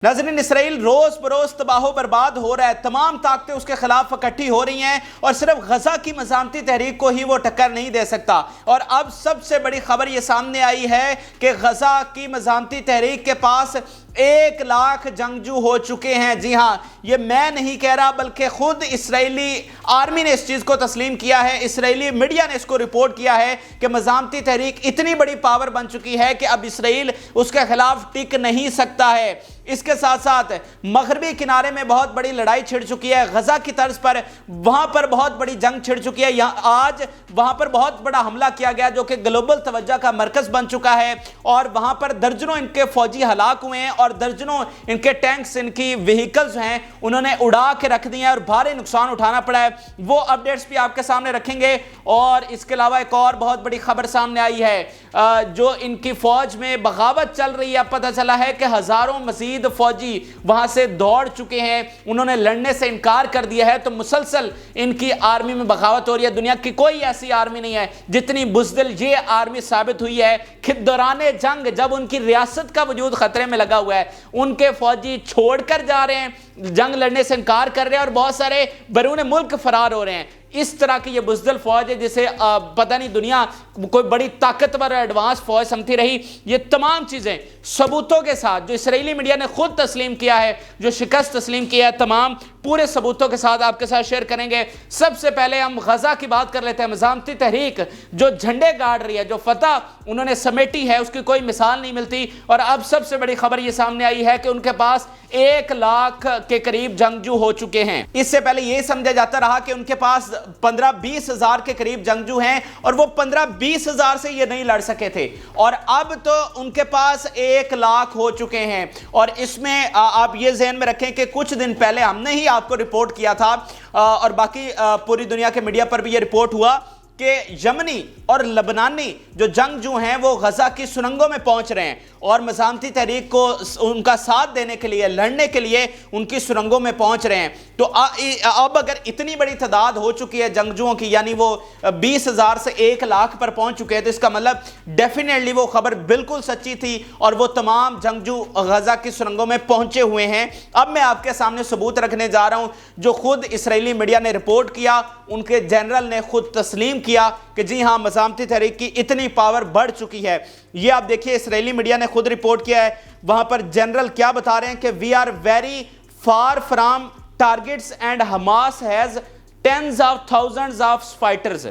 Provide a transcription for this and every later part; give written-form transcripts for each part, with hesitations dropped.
नाज़रीन, इसराइल रोज बरोज तबाह बर्बाद हो रहा है। तमाम ताकतें उसके खिलाफ इकट्ठी हो रही हैं और सिर्फ गजा की मज़ामती तहरीक को ही वो टक्कर नहीं दे सकता। और अब सबसे बड़ी खबर ये सामने आई है कि गजा की मज़ामती तहरीक के पास 1 लाख जंगजू हो चुके हैं। जी हाँ, ये मैं नहीं कह रहा बल्कि खुद इसराइली आर्मी ने इस चीज़ को तस्लीम किया है। इसराइली मीडिया ने इसको रिपोर्ट किया है कि मज़ामती तहरीक इतनी बड़ी पावर बन चुकी है कि अब इसराइल उसके खिलाफ टिक नहीं सकता है। इसके साथ साथ मगरबी किनारे में बहुत बड़ी लड़ाई छिड़ चुकी है। गजा की तर्ज पर वहां पर बहुत बड़ी जंग छिड़ चुकी है। यहाँ आज वहां पर बहुत बड़ा हमला किया गया जो कि ग्लोबल तवज्जो का मरकज बन चुका है और वहां पर दर्जनों इनके फौजी हलाक हुए हैं और दर्जनों इनके टैंक्स, इनकी व्हीकल्स हैं, उन्होंने उड़ा के रख दिए और भारी नुकसान उठाना पड़ा है। वो अपडेट्स भी आपके सामने रखेंगे। और इसके अलावा एक और बहुत बड़ी खबर सामने आई है, जो इनकी फौज में बगावत चल रही है। पता चला है कि हजारों मजीद फौजी वहां से दौड़ चुके हैं, उन्होंने लड़ने से इनकार कर दिया है। तो मुसलसल इनकी आर्मी में बगावत हो रही है। दुनिया की कोई ऐसी आर्मी नहीं है जितनी बुज़दिल ये आर्मी साबित हुई है कि दौराने जंग जब उनकी रियासत का वजूद खतरे में लगा हुआ है, उनके फौजी छोड़कर जा रहे हैं, जंग लड़ने से इनकार कर रहे हैं और बहुत सारे बैरून मुल्क फरार हो रहे हैं। इस तरह की ये बुज़दिल फौज है जिसे पता नहीं दुनिया कोई बड़ी ताकतवर एडवांस फौज समझती रही। ये तमाम चीज़ें सबूतों के साथ जो इसराइली मीडिया ने खुद तस्लीम किया है, जो शिकस्त तस्लीम किया है, तमाम पूरे सबूतों के साथ आपके साथ शेयर करेंगे। सबसे पहले हम गजा की बात कर लेते हैं। मज़ामती तहरीक जो झंडे गाड़ रही है, जो फतह उन्होंने समेटी है, उसकी कोई मिसाल नहीं मिलती। और अब सबसे बड़ी खबर ये सामने आई है कि उनके पास 1 लाख के करीब जंगजू हो चुके हैं। इससे पहले ये समझा जाता रहा कि उनके पास 15-20 हजार के करीब जंगजू हैं और वो 15-20 हजार से ये नहीं लड़ सके थे। और अब तो उनके पास 1 लाख हो चुके हैं। और इसमें आप ये ज़हन में रखें कि कुछ दिन पहले हमने ही आपको रिपोर्ट किया था और बाकी पूरी दुनिया के मीडिया पर भी ये रिपोर्ट हुआ कि यमनी और लबनानी जो जंगजू हैं वो गजा की सुरंगों में पहुंच रहे हैं और मज़ामती तहरीक को उनका साथ देने के लिए, लड़ने के लिए उनकी सुरंगों में पहुंच रहे हैं। तो अब अगर इतनी बड़ी तादाद हो चुकी है जंगजुओं की, यानी वो 20 हजार से 1 लाख पर पहुंच चुके हैं, तो इसका मतलब डेफिनेटली वो खबर बिल्कुल सच्ची थी और वो तमाम जंगजू गजा की सुरंगों में पहुंचे हुए हैं। अब मैं आपके सामने सबूत रखने जा रहा हूं जो खुद इसराइली मीडिया ने रिपोर्ट किया, उनके जनरल ने खुद तस्लीम किया कि जी हां, मज़ामती तहरीक की इतनी पावर बढ़ चुकी है। ये आप देखिए, इसराइली मीडिया ने खुद रिपोर्ट किया है। वहां पर जनरल क्या बता रहे हैं कि we are very far from targets and Hamas has tens of thousands of fighters.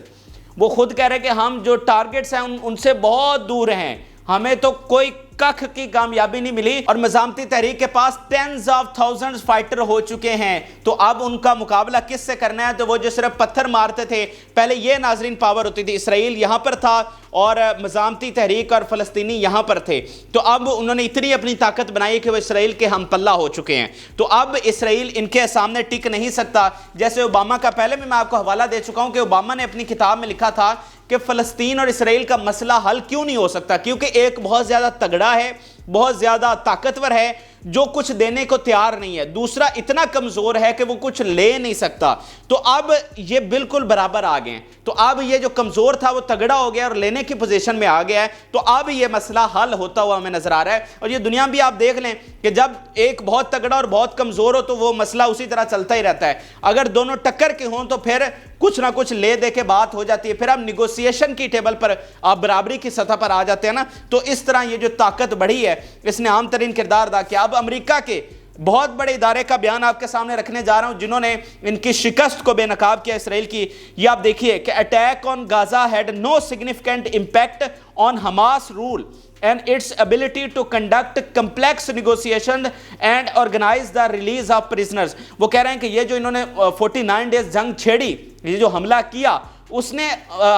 वो खुद कह रहे हैं कि हम जो टारगेट्स हैं उनसे बहुत दूर हैं, हमें तो कोई कख की कामयाबी नहीं मिली। और मज़ामती तहरीक के पास टेंस ऑफ थाउजेंड्स फाइटर हो चुके हैं। तो अब उनका मुकाबला किससे करना है? तो वो जो सिर्फ पत्थर मारते थे पहले, ये नाजरीन पावर होती थी। इसराइल यहां पर था और मज़ामती तहरीक और फ़लस्तीनी यहां पर थे। तो अब उन्होंने इतनी अपनी ताकत बनाई कि वो इसराइल के हम पल्ला हो चुके हैं। तो अब इसराइल इनके सामने टिक नहीं सकता। जैसे ओबामा का, पहले भी मैं आपको हवाला दे चुका हूं कि ओबामा ने अपनी किताब में लिखा था कि फ़लस्तीन और इसराइल का मसला हल क्यों नहीं हो सकता, क्योंकि एक बहुत ज़्यादा तगड़ा है, बहुत ज़्यादा ताकतवर है जो कुछ देने को तैयार नहीं है, दूसरा इतना कमज़ोर है कि वो कुछ ले नहीं सकता। तो अब ये बिल्कुल बराबर आ गए हैं। तो अब ये जो कमज़ोर था वो तगड़ा हो गया और लेने की पोजीशन में आ गया है। तो अब ये मसला हल होता हुआ हमें नज़र आ रहा है। और ये दुनिया भी आप देख लें कि जब एक बहुत तगड़ा और बहुत कमज़ोर हो तो वो मसला उसी तरह चलता ही रहता है। अगर दोनों टक्कर के हों तो फिर कुछ ना कुछ ले दे के बात हो जाती है, फिर आप निगोसिएशन की टेबल पर, आप बराबरी की सतह पर आ जाते हैं ना। तो इस तरह ये जो ताकत बढ़ी है इसने आम तरीन किरदार अदा किया। अब अमेरिका के बहुत बड़े इदारे का बयान आपके सामने रखने जा रहा हूं जिन्होंने इनकी शिकस्त को बेनकाब किया इसराइल की। ये आप देखिए कि attack on Gaza had no significant impact on Hamas rule and its ability to conduct complex negotiation and organize the release of prisoners। वो कह रहे हैं कि ये जो इन्होंने 49 डेज जंग छेड़ी, ये जो हमला किया, उसने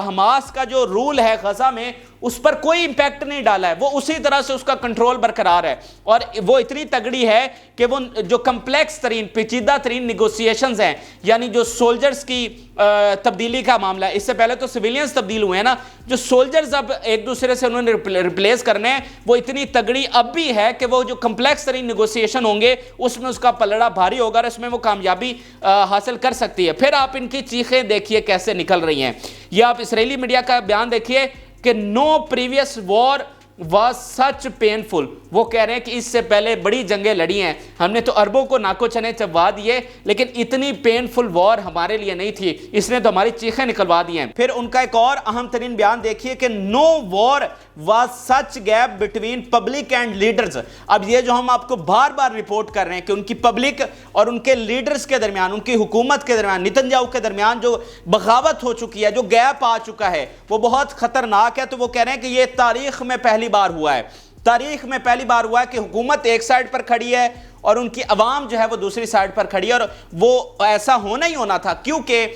हमास का जो रूल है गजा में उस पर कोई इंपैक्ट नहीं डाला है। वो उसी तरह से उसका कंट्रोल बरकरार है और वो इतनी तगड़ी है कि वो जो कम्प्लेक्स तरीन, पेचीदा तरीन निगोसिएशंस हैं, यानी जो सोल्जर्स की तब्दीली का मामला है, इससे पहले तो सिविलियंस तब्दील हुए हैं ना, जो सोल्जर्स अब एक दूसरे से उन्होंने रिप्लेस करने हैं, वो इतनी तगड़ी अब भी है कि वो जो कम्प्लेक्स तरीन निगोसिएशन होंगे उसमें उसका पलड़ा भारी होगा और इसमें वो कामयाबी हासिल कर सकती है। फिर आप इनकी चीखें देखिए कैसे निकल रही हैं। ये आप इसराइली मीडिया का बयान देखिए कि no previous war was such painful. وہ کہہ رہے ہیں کہ اس سے پہلے بڑی جنگیں لڑی ہیں, ہم نے تو عربوں کو ناکو چنے چبوا دیے, لیکن اتنی پینفل وار ہمارے لیے نہیں تھی, اس نے تو ہماری چیخیں نکلوا دی ہیں. پھر ان کا ایک اور اہم ترین بیان دیکھیے کہ no war was such gap between public and leaders. اب یہ جو ہم آپ کو بار بار رپورٹ کر رہے ہیں کہ ان کی پبلک اور ان کے لیڈرز کے درمیان, ان کی حکومت کے درمیان, نتنیاہو کے درمیان جو بغاوت ہو چکی ہے, جو گیپ آ چکا ہے, وہ بہت خطرناک ہے. تو وہ کہہ رہے ہیں کہ یہ تاریخ میں پہلی بار ہوا ہے, تاریخ میں پہلی بار ہوا ہے کہ حکومت ایک سائیڈ پر کھڑی ہے اور ان کی عوام جو ہے وہ دوسری سائیڈ پر کھڑی ہے. اور وہ ایسا ہونا ہی ہونا تھا, کیونکہ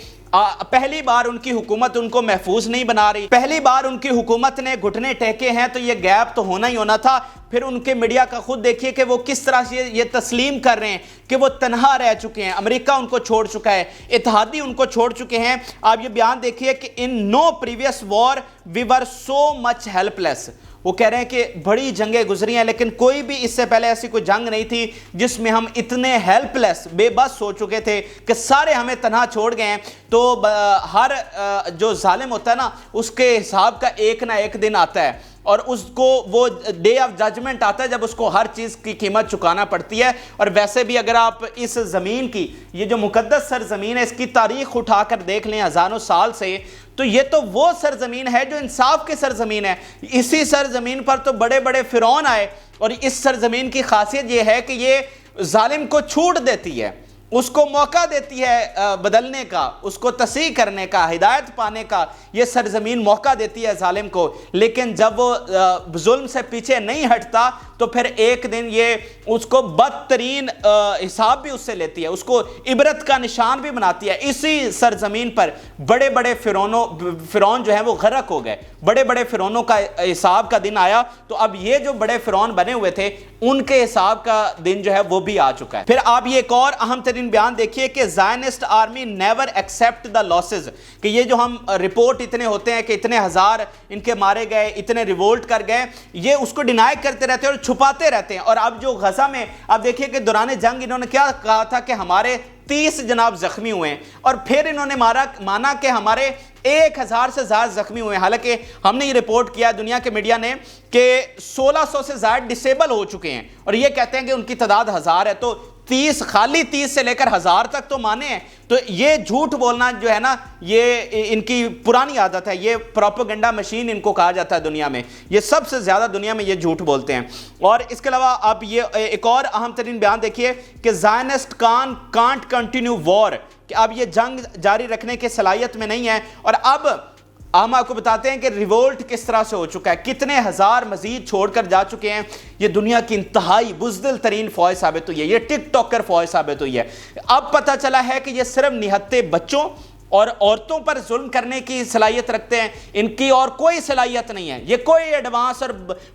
پہلی بار ان کی حکومت ان کو محفوظ نہیں بنا رہی, پہلی بار ان کی حکومت نے گھٹنے ٹیکے ہیں, تو یہ گیپ تو ہونا ہی ہونا تھا. پھر ان کے میڈیا کا خود دیکھیے کہ وہ کس طرح سے یہ تسلیم کر رہے ہیں کہ وہ تنہا رہ چکے ہیں, امریکہ ان کو چھوڑ چکا ہے, اتحادی ان کو چھوڑ چکے ہیں. آپ یہ بیان دیکھیے کہ in no previous war we were so much helpless. وہ کہہ رہے ہیں کہ بڑی جنگیں گزری ہیں, لیکن کوئی بھی اس سے پہلے ایسی کوئی جنگ نہیں تھی جس میں ہم اتنے ہیلپلیس, بے بس ہو چکے تھے کہ سارے ہمیں تنہا چھوڑ گئے ہیں. تو ہر جو ظالم ہوتا ہے نا, اس کے حساب کا ایک نہ ایک دن آتا ہے, اور اس کو وہ ڈے آف ججمنٹ آتا ہے جب اس کو ہر چیز کی قیمت چکانا پڑتی ہے. اور ویسے بھی اگر آپ اس زمین کی, یہ جو مقدس سرزمین ہے, اس کی تاریخ اٹھا کر دیکھ لیں ہزاروں سال سے, تو یہ تو وہ سرزمین ہے جو انصاف کی سرزمین ہے. اسی سرزمین پر تو بڑے بڑے فرعون آئے, اور اس سرزمین کی خاصیت یہ ہے کہ یہ ظالم کو چھوٹ دیتی ہے, اس کو موقع دیتی ہے بدلنے کا, اس کو تصحیح کرنے کا, ہدایت پانے کا. یہ سرزمین موقع دیتی ہے ظالم کو, لیکن جب وہ ظلم سے پیچھے نہیں ہٹتا تو پھر ایک دن یہ اس کو بدترین حساب بھی اس سے لیتی ہے, اس کو عبرت کا نشان بھی بناتی ہے. اسی سرزمین پر بڑے بڑے فرعون جو ہیں وہ غرق ہو گئے, بڑے بڑے فرعونوں کا حساب کا دن آیا. تو اب یہ جو بڑے فرعون بنے ہوئے تھے, ان کے حساب کا دن جو ہے وہ بھی آ چکا ہے. پھر آپ یہ ایک اور اہم ترین بیان دیکھیے کہ زائنسٹ army never accept the losses, کہ یہ جو ہم رپورٹ اتنے ہوتے ہیں کہ اتنے ہزار ان کے مارے گئے, اتنے ریوولٹ کر گئے, یہ اس کو ڈینائی کرتے رہتے ہیں اور چھپاتے رہتے ہیں. اور اب جو غزہ میں آپ دیکھیے کہ دوران جنگ انہوں نے کیا کہا تھا کہ ہمارے 30 جناب زخمی ہوئے ہیں, اور پھر انہوں نے مانا کہ ہمارے 1000 سے زیادہ زخمی ہوئے ہیں. حالانکہ ہم نے یہ رپورٹ کیا دنیا کے میڈیا نے کہ 1600 سے زیادہ ڈسیبل ہو چکے ہیں, اور یہ کہتے ہیں کہ ان کی تعداد 1000 ہے. تو 30 سے لے کر 1000 تک تو مانے ہیں. تو یہ جھوٹ بولنا جو ہے نا, یہ ان کی پرانی عادت ہے, یہ پروپیگنڈا مشین ان کو کہا جاتا ہے دنیا میں, یہ سب سے زیادہ دنیا میں یہ جھوٹ بولتے ہیں. اور اس کے علاوہ آپ یہ ایک اور اہم ترین بیان دیکھیے کہ زائنسٹ کانٹ کنٹینیو وار, کہ اب یہ جنگ جاری رکھنے کے صلاحیت میں نہیں ہے. اور اب ہم آپ کو بتاتے ہیں کہ ریوولٹ کس طرح سے ہو چکا ہے, کتنے ہزار مزید چھوڑ کر جا چکے ہیں. یہ دنیا کی انتہائی بزدل ترین فوج ثابت ہوئی ہے, یہ ٹک ٹاکر فوج ثابت ہوئی ہے. اب پتہ چلا ہے کہ یہ صرف نہتے بچوں اور عورتوں پر ظلم کرنے کی صلاحیت رکھتے ہیں, ان کی اور کوئی صلاحیت نہیں ہے. یہ کوئی ایڈوانس اور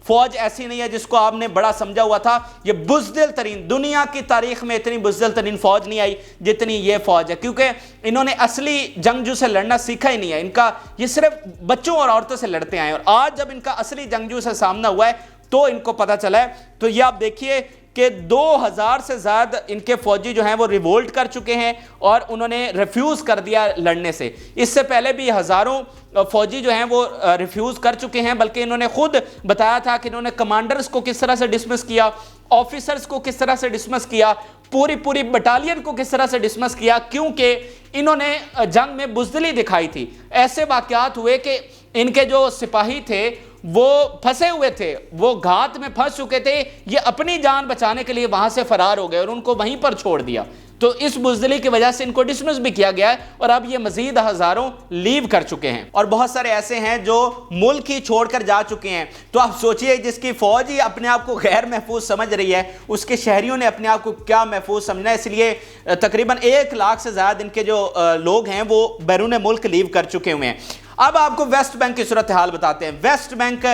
فوج ایسی نہیں ہے جس کو آپ نے بڑا سمجھا ہوا تھا. یہ بزدل ترین, دنیا کی تاریخ میں اتنی بزدل ترین فوج نہیں آئی جتنی یہ فوج ہے, کیونکہ انہوں نے اصلی جنگجو سے لڑنا سیکھا ہی نہیں ہے. ان کا یہ صرف بچوں اور عورتوں سے لڑتے آئے, اور آج جب ان کا اصلی جنگجو سے سامنا ہوا ہے تو ان کو پتہ چلا ہے. تو یہ آپ دیکھیے کہ 2000 سے زیادہ ان کے فوجی جو ہیں وہ ریوولٹ کر چکے ہیں, اور انہوں نے ریفیوز کر دیا لڑنے سے. اس سے پہلے بھی ہزاروں فوجی جو ہیں وہ ریفیوز کر چکے ہیں, بلکہ انہوں نے خود بتایا تھا کہ انہوں نے کمانڈرز کو کس طرح سے ڈسمس کیا, آفیسرز کو کس طرح سے ڈسمس کیا, پوری بٹالین کو کس طرح سے ڈسمس کیا, کیونکہ انہوں نے جنگ میں بزدلی دکھائی تھی. ایسے واقعات ہوئے کہ ان کے جو سپاہی تھے وہ پھنسے ہوئے تھے, وہ گھات میں پھنس چکے تھے, یہ اپنی جان بچانے کے لیے وہاں سے فرار ہو گئے اور ان کو وہیں پر چھوڑ دیا. تو اس بزدلی کی وجہ سے ان کو ڈسمس بھی کیا گیا ہے, اور اب یہ مزید ہزاروں لیو کر چکے ہیں. اور بہت سارے ایسے ہیں جو ملک ہی چھوڑ کر جا چکے ہیں. تو آپ سوچئے جس کی فوج ہی اپنے آپ کو غیر محفوظ سمجھ رہی ہے, اس کے شہریوں نے اپنے آپ کو کیا محفوظ سمجھنا ہے. اس لیے تقریباً 1 لاکھ سے زیادہ ان کے جو لوگ ہیں وہ بیرون ملک لیو کر چکے ہوئے ہیں. اب آپ کو ویسٹ بینک کی صورتحال بتاتے ہیں. ویسٹ بینک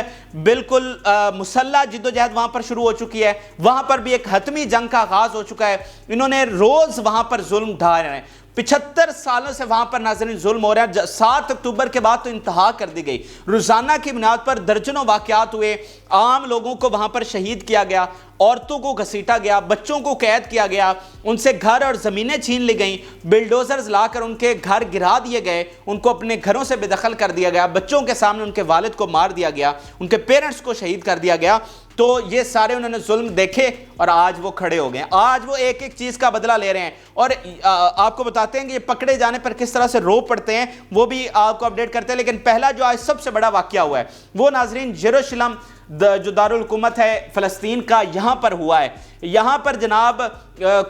بالکل مسلح جدوجہد وہاں پر شروع ہو چکی ہے, وہاں پر بھی ایک حتمی جنگ کا آغاز ہو چکا ہے. انہوں نے روز وہاں پر ظلم ڈھا رہے ہیں, 75 सालों से वहां पर नाज़रीन जुल्म हो रहा है। 7 अक्टूबर के बाद तो इंतहा कर दी गई। रोजाना की बुनियाद पर दर्जनों वाकयात हुए, आम लोगों को वहां पर शहीद किया गया, औरतों को घसीटा गया, बच्चों को कैद किया गया, उनसे घर और ज़मीनें छीन ली गई, बिल्डोजर्स लाकर उनके घर गिरा दिए गए, उनको अपने घरों से बेदखल कर दिया गया, बच्चों के सामने उनके वालिद को मार दिया गया, उनके पेरेंट्स को शहीद कर दिया गया। तो ये सारे उन्होंने जुल्म देखे और आज वो खड़े हो गए। आज वो एक एक चीज़ का बदला ले रहे हैं और आपको बताते हैं कि ये पकड़े जाने पर किस तरह से रो पड़ते हैं, वो भी आपको अपडेट करते हैं। लेकिन पहला जो आज सबसे बड़ा वाकया हुआ है वो नाजरीन यरूशलेम जो दारुल हुकूमत है फ़लस्तीन का, यहाँ पर हुआ है। यहाँ पर जनाब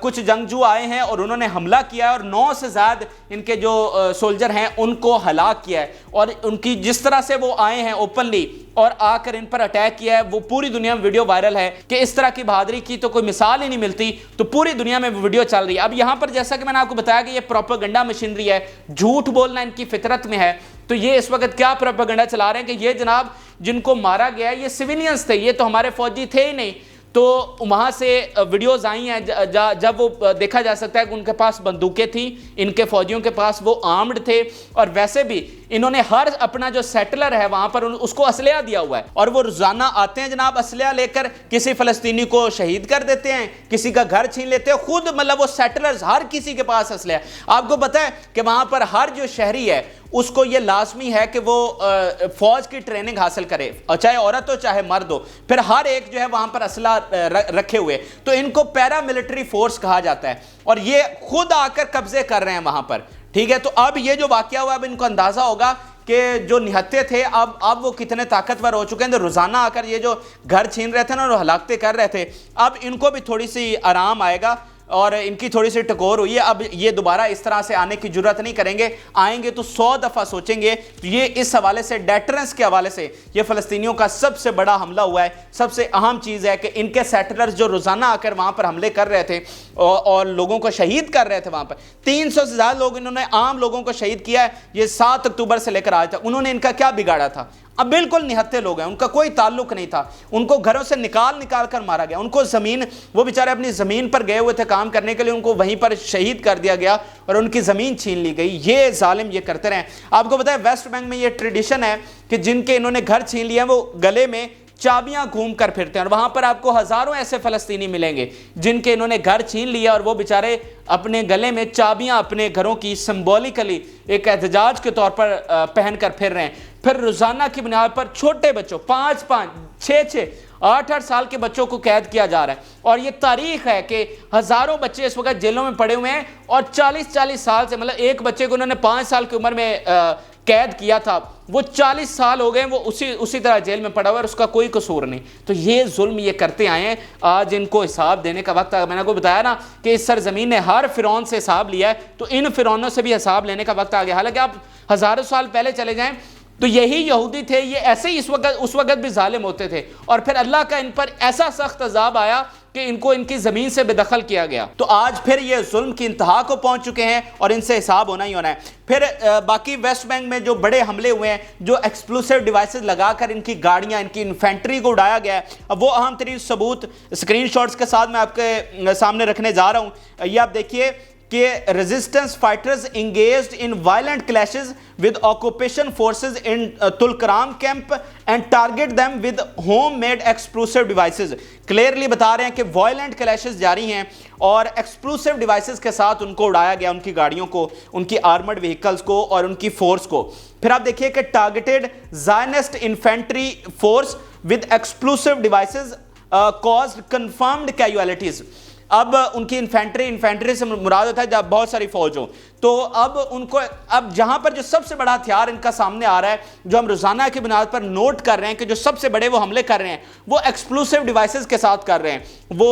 कुछ जंगजू आए हैं और उन्होंने हमला किया है और 9 से ज़्यादा इनके जो सोल्जर हैं उनको हलाक किया है। और उनकी जिस तरह से वो आए हैं ओपनली और आकर इन पर अटैक किया है, वो पूरी दुनिया में वीडियो वायरल है कि इस तरह की बहादुरी की तो कोई मिसाल ही नहीं मिलती। तो पूरी दुनिया में वीडियो चल रही है। अब यहाँ पर जैसा कि मैंने आपको बताया कि ये प्रोपेगेंडा मशीनरी है, झूठ बोलना इनकी फितरत में है। तो ये इस वक्त क्या प्रोपेगेंडा चला रहे हैं कि ये जनाब जिनको मारा गया ये सिविलियंस थे, ये तो हमारे फौजी थे ही नहीं। तो वहाँ से वीडियोज़ आई हैं जब वो देखा जा सकता है कि उनके पास बंदूकें थी, इनके फौजियों के पास वो आर्म्ड थे। और वैसे भी इन्होंने हर अपना जो सेटलर है वहाँ पर उसको असलहा दिया हुआ है और वो रोज़ाना आते हैं जनाब असलहा लेकर, किसी फ़लस्तीनी को शहीद कर देते हैं, किसी का घर छीन लेते हैं खुद। मतलब वो सेटलर्स हर किसी के पास असलहा। आपको पता है कि वहाँ पर हर जो शहरी है उसको ये लाजमी है कि वो फौज की ट्रेनिंग हासिल करे, चाहे औरत हो चाहे मर्द हो। फिर हर एक जो है वहाँ पर असला रखे हुए, तो इनको पैरा मिलिट्री फोर्स कहा जाता है और ये खुद आकर कब्जे कर रहे हैं वहाँ पर। ठीक है, तो अब ये जो वाकया हुआ, अब इनको अंदाजा होगा कि जो निहत्ते थे अब वो कितने ताकतवर हो चुके हैं। तो रोज़ाना आकर ये जो घर छीन रहे थे ना, वो हलाकतें कर रहे थे, अब इनको भी थोड़ी सी आराम आएगा और इनकी थोड़ी सी टकोर हुई है। अब ये दोबारा इस तरह से आने की जरूरत नहीं करेंगे, आएंगे तो 100 दफ़ा सोचेंगे। तो ये इस हवाले से, डेटरेंस के हवाले से ये फ़लस्तीनियों का सबसे बड़ा हमला हुआ है। सबसे अहम चीज़ है कि इनके सेटलर्स जो रोज़ाना आकर वहाँ पर हमले कर रहे थे और लोगों को शहीद कर रहे थे, वहाँ पर 300 से ज़्यादा लोग इन्होंने आम लोगों को शहीद किया है। ये 7 अक्टूबर से लेकर आज तक उन्होंने इनका क्या बिगाड़ा था? अब बिल्कुल निहत्ते लोग हैं, उनका कोई ताल्लुक नहीं था, उनको घरों से निकाल कर मारा गया, उनको ज़मीन, वो बेचारे अपनी ज़मीन पर गए हुए थे काम करने के लिए, उनको वहीं पर शहीद कर दिया गया और उनकी ज़मीन छीन ली गई। ये जालिम ये करते रहे। आपको पता है वेस्ट बैंक में ये ट्रेडिशन है कि जिनके इन्होंने घर छीन लिया वो गले में चाबियां घूम कर फिरते हैं और वहां पर आपको हजारों ऐसे फ़लस्तीनी मिलेंगे जिनके इन्होंने घर छीन लिया और वो बेचारे अपने गले में चाबियां अपने घरों की सिंबॉलिकली एक एहतजाज के तौर पर पहन कर फिर रहे हैं। फिर रोज़ाना की बुनियाद पर छोटे बच्चों 5-5, 6-6, 8-8 साल के बच्चों को कैद किया जा रहा है। और ये तारीख है कि हज़ारों बच्चे इस वक्त जेलों में पड़े हुए हैं और 40-40 साल से, मतलब एक बच्चे को उन्होंने 5 साल की उम्र में कैद किया था, वो 40 साल हो गए, वो उसी तरह जेल में पड़ा हुआ है और उसका कोई कसूर नहीं। तो ये जुल्म ये करते आए हैं, आज इनको हिसाब देने का वक्त आ। मैंने आपको बताया ना कि इस सरजमीन ने हर फिरौन से हिसाब लिया है, तो इन फिरौनों से भी हिसाब लेने का वक्त आ गया। हालांकि आप हज़ारों साल पहले चले जाएं तो यही यहूदी थे, ये ऐसे ही उस वक्त भी जालिम होते थे और फिर अल्लाह का इन पर ऐसा सख्त अजाब आया कि इनको इनकी ज़मीन से बेदखल किया गया। तो आज फिर ये जुल्म की इंतहा को पहुंच चुके हैं और इनसे हिसाब होना ही होना है। फिर बाकी वेस्ट बैंक में जो बड़े हमले हुए हैं, जो एक्सप्लोसिव डिवाइसेस लगाकर इनकी गाड़ियां, इनकी इन्फेंट्री को उड़ाया गया है, अब वो अहम तरीन सबूत स्क्रीनशॉट्स के साथ मैं आपके सामने रखने जा रहा हूं। ये आप देखिए कि resistance fighters engaged in violent clashes with occupation forces in Tulkarm camp and target them with home made explosive devices. Clearly बता रहे हैं कि वायलेंट क्लैशेस जारी हैं और एक्सप्लोसिव डिवाइसेस के साथ उनको उड़ाया गया, उनकी गाड़ियों को, उनकी आर्मर्ड व्हीकल्स को और उनकी फोर्स को। फिर आप देखिए कि targeted Zionist infantry force with explosive devices caused confirmed casualties. अब उनकी इन्फेंट्री से मुराद होता है जब बहुत सारी फौज हो, तो अब उनको, अब जहां पर जो सबसे बड़ा हथियार इनका सामने आ रहा है, जो हम रोजाना की बुनियाद पर नोट कर रहे हैं कि जो सबसे बड़े वो हमले कर रहे हैं, वो एक्सप्लोसिव डिवाइसेस के साथ कर रहे हैं। वो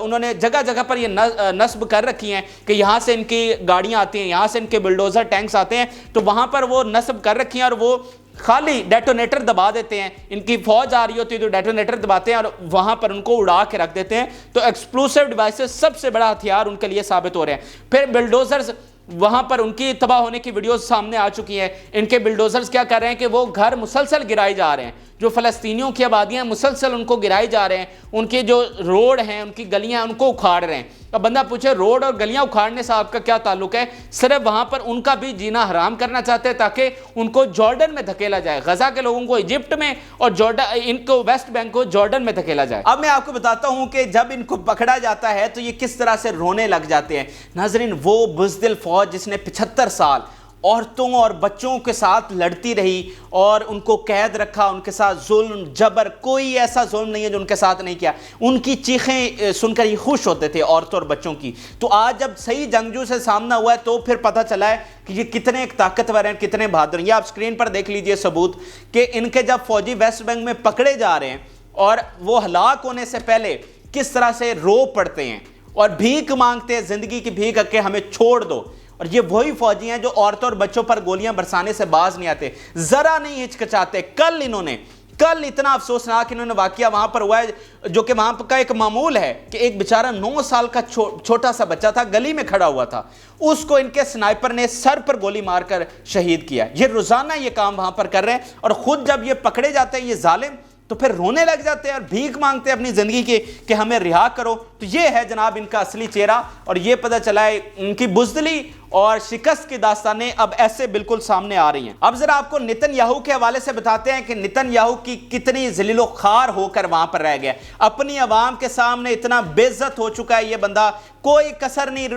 उन्होंने जगह जगह पर ये नस्ब कर रखी हैं कि यहाँ से इनकी गाड़ियाँ आती हैं, यहाँ से इनके बुलडोजर टैंक्स आते हैं, तो वहाँ पर वो नस्ब कर रखी हैं और वो खाली डेटोनेटर दबा देते हैं। इनकी फौज आ रही होती है तो डेटोनेटर दबाते हैं और वहां पर उनको उड़ा के रख देते हैं। तो एक्सप्लोसिव डिवाइसेस सबसे बड़ा हथियार उनके लिए साबित हो रहे हैं। फिर बिल्डोजर्स, वहां पर उनकी तबाह होने की वीडियोस सामने आ चुकी हैं। इनके बिल्डोजर्स क्या कर रहे हैं कि वो घर मुसलसल गिराए जा रहे हैं। جو فلسطینیوں کی آبادیاں مسلسل ان کو گرائے جا رہے ہیں، ان کے جو روڈ ہیں، ان کی گلیاں، ان کو اکھاڑ رہے ہیں۔ اب بندہ پوچھے روڈ اور گلیاں اکھاڑنے سے آپ کا کیا تعلق ہے؟ صرف وہاں پر ان کا بھی جینا حرام کرنا چاہتے ہیں تاکہ ان کو جارڈن میں دھکیلا جائے، غزہ کے لوگوں کو ایجپٹ میں اور ان کو ویسٹ بینک کو جارڈن میں دھکیلا جائے۔ اب میں آپ کو بتاتا ہوں کہ جب ان کو پکڑا جاتا ہے تو یہ کس طرح سے رونے لگ جاتے ہیں۔ ناظرین، وہ بزدل فوج جس نے 75 سال عورتوں اور بچوں کے ساتھ لڑتی رہی اور ان کو قید رکھا، ان کے ساتھ ظلم جبر، کوئی ایسا ظلم نہیں ہے جو ان کے ساتھ نہیں کیا، ان کی چیخیں سن کر یہ خوش ہوتے تھے عورتوں اور بچوں کی۔ تو آج جب صحیح جنگجو سے سامنا ہوا ہے تو پھر پتہ چلا ہے کہ یہ کتنے ایک طاقتور ہیں، کتنے بہادر ہیں۔ یہ آپ سکرین پر دیکھ لیجئے ثبوت کہ ان کے جب فوجی ویسٹ بینک میں پکڑے جا رہے ہیں اور وہ ہلاک ہونے سے پہلے کس طرح سے رو پڑتے ہیں اور بھیک مانگتے ہیں، زندگی کی بھیک کہ ہمیں چھوڑ دو۔ اور یہ وہی فوجی ہیں جو عورتوں اور بچوں پر گولیاں برسانے سے باز نہیں آتے، ذرا نہیں ہچکچاتے۔ کل اتنا افسوسناک انہوں نے واقعہ وہاں پر ہوا ہے جو کہ وہاں کا ایک معمول ہے کہ ایک بیچارہ 9 سال کا چھوٹا سا بچہ تھا، گلی میں کھڑا ہوا تھا، اس کو ان کے سنائپر نے سر پر گولی مار کر شہید کیا۔ یہ روزانہ یہ کام وہاں پر کر رہے ہیں اور خود جب یہ پکڑے جاتے ہیں یہ ظالم تو پھر رونے لگ جاتے ہیں اور بھیک مانگتے ہیں اپنی زندگی کے کہ ہمیں رہا کرو۔ تو یہ ہے جناب ان کا اصلی چہرہ، اور یہ پتہ چلا ہے ان کی بزدلی اور شکست کی داستانیں اب ایسے بالکل سامنے آ رہی ہیں۔ اب ذرا آپ کو نتن یاہو کے حوالے سے بتاتے ہیں کہ نتن یاہو کی کتنی ذلیل و خوار ہو کر وہاں پر رہ گیا، اپنی عوام کے سامنے اتنا بے عزت ہو چکا ہے یہ بندہ، کوئی کسر نہیں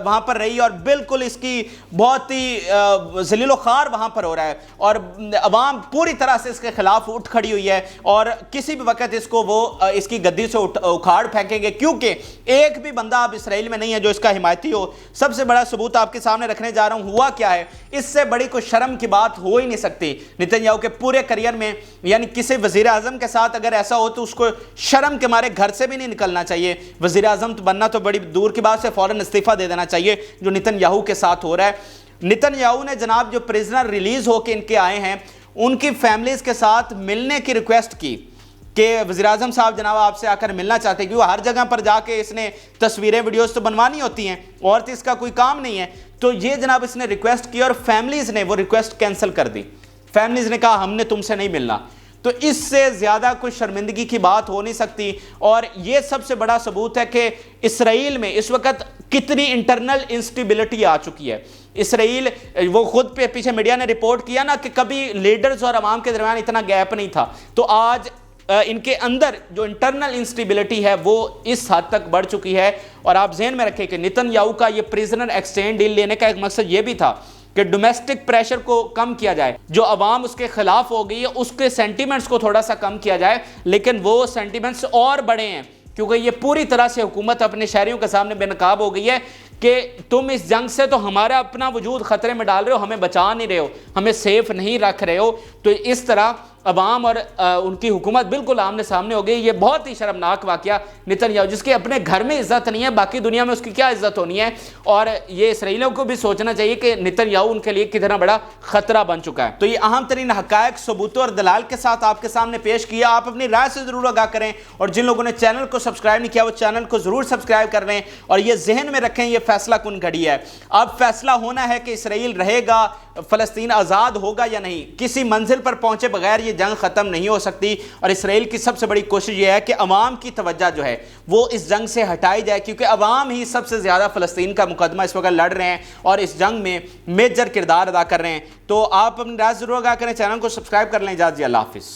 وہاں پر رہی اور بالکل اس کی بہت ہی ذلیل و خوار وہاں پر ہو رہا ہے، اور عوام پوری طرح سے اس کے خلاف اٹھ کھڑی ہوئی ہے اور کسی بھی وقت اس کو وہ اس کی گدی سے اکھاڑ پھینکیں گے، کیونکہ ایک بھی بندہ اب اسرائیل میں نہیں ہے جو اس کا حمایتی ہو۔ سب سے بڑا ثبوت آپ کے سامنے رکھنے جا رہا ہوں، ہوا کیا ہے، اس سے بڑی کوئی شرم کی بات ہو ہی نہیں سکتی۔ نتن یاہو کے پورے کریئر میں یعنی کسی وزیر اعظم کے ساتھ اگر ایسا ہو تو اس کو شرم کے مارے گھر سے بھی نہیں نکلنا چاہیے، وزیر اعظم تو بننا تو بڑی دور کی بات سے فوراً استعفیٰ دے دینا چاہیے، جو نتن یاہو کے ساتھ ہو رہا ہے۔ نتن یاہو نے جناب جو پریزنر ریلیز ہو کے ان کے آئے ہیں ان کی فیملیز کے ساتھ ملنے کی ریکویسٹ کی کہ وزیراعظم صاحب جناب آپ سے آ کر ملنا چاہتے ہیں، کیونکہ ہر جگہ پر جا کے اس نے تصویریں ویڈیوز تو بنوانی ہوتی ہیں اور تو اس کا کوئی کام نہیں ہے، تو یہ جناب اس نے ریکویسٹ کی اور فیملیز نے وہ ریکویسٹ کینسل کر دی۔ فیملیز نے کہا ہم نے تم سے نہیں ملنا۔ تو اس سے زیادہ کوئی شرمندگی کی بات ہو نہیں سکتی، اور یہ سب سے بڑا ثبوت ہے کہ اسرائیل میں اس وقت کتنی انٹرنل انسٹیبلٹی آ چکی ہے۔ اسرائیل وہ خود پہ پیچھے میڈیا نے رپورٹ کیا نا کہ کبھی لیڈرز اور عوام کے درمیان اتنا گیپ نہیں تھا، تو آج ان کے اندر جو انٹرنل انسٹیبلٹی ہے وہ اس حد تک بڑھ چکی ہے۔ اور آپ ذہن میں رکھیں کہ نتن یاہو کا یہ پریزنر ایکسچینج ڈیل لینے کا ایک مقصد یہ بھی تھا کہ ڈومیسٹک پریشر کو کم کیا جائے، جو عوام اس کے خلاف ہو گئی ہے اس کے سینٹیمنٹس کو تھوڑا سا کم کیا جائے، لیکن وہ سینٹیمنٹس اور بڑے ہیں کیونکہ یہ پوری طرح سے حکومت اپنے شہریوں کے سامنے بے نقاب ہو گئی ہے کہ تم اس جنگ سے تو ہمارا اپنا وجود خطرے میں ڈال رہے ہو، ہمیں بچا نہیں رہے ہو، ہمیں سیف نہیں رکھ رہے ہو۔ تو اس طرح عوام اور ان کی حکومت بالکل آمنے سامنے ہو گئی۔ یہ بہت ہی شرمناک واقعہ نتن یاہو، جس کے اپنے گھر میں عزت نہیں ہے، باقی دنیا میں اس کی کیا عزت ہونی ہے، اور یہ اسرائیلیوں کو بھی سوچنا چاہیے کہ نتن یاہو ان کے لیے کتنا بڑا خطرہ بن چکا ہے۔ تو یہ اہم ترین حقائق ثبوتوں اور دلائل کے ساتھ آپ کے سامنے پیش کیا، آپ اپنی رائے سے ضرور آگاہ کریں، اور جن لوگوں نے چینل کو سبسکرائب نہیں کیا وہ چینل کو ضرور سبسکرائب کر لیں، اور یہ ذہن میں رکھیں یہ فیصلہ کن گھڑی ہے۔ اب فیصلہ ہونا ہے کہ اسرائیل رہے گا، فلسطین آزاد ہوگا یا نہیں۔ کسی منزل پر پہنچے بغیر یہ جنگ ختم نہیں ہو سکتی، اور اسرائیل کی سب سے بڑی کوشش یہ ہے کہ عوام کی توجہ جو ہے وہ اس جنگ سے ہٹائی جائے، کیونکہ عوام ہی سب سے زیادہ فلسطین کا مقدمہ اس وقت لڑ رہے ہیں اور اس جنگ میں میجر کردار ادا کر رہے ہیں۔ تو آپ اپنی رائے ضرور آگاہ کریں، چینل کو سبسکرائب کر لیں۔ اجازت، اللہ حافظ۔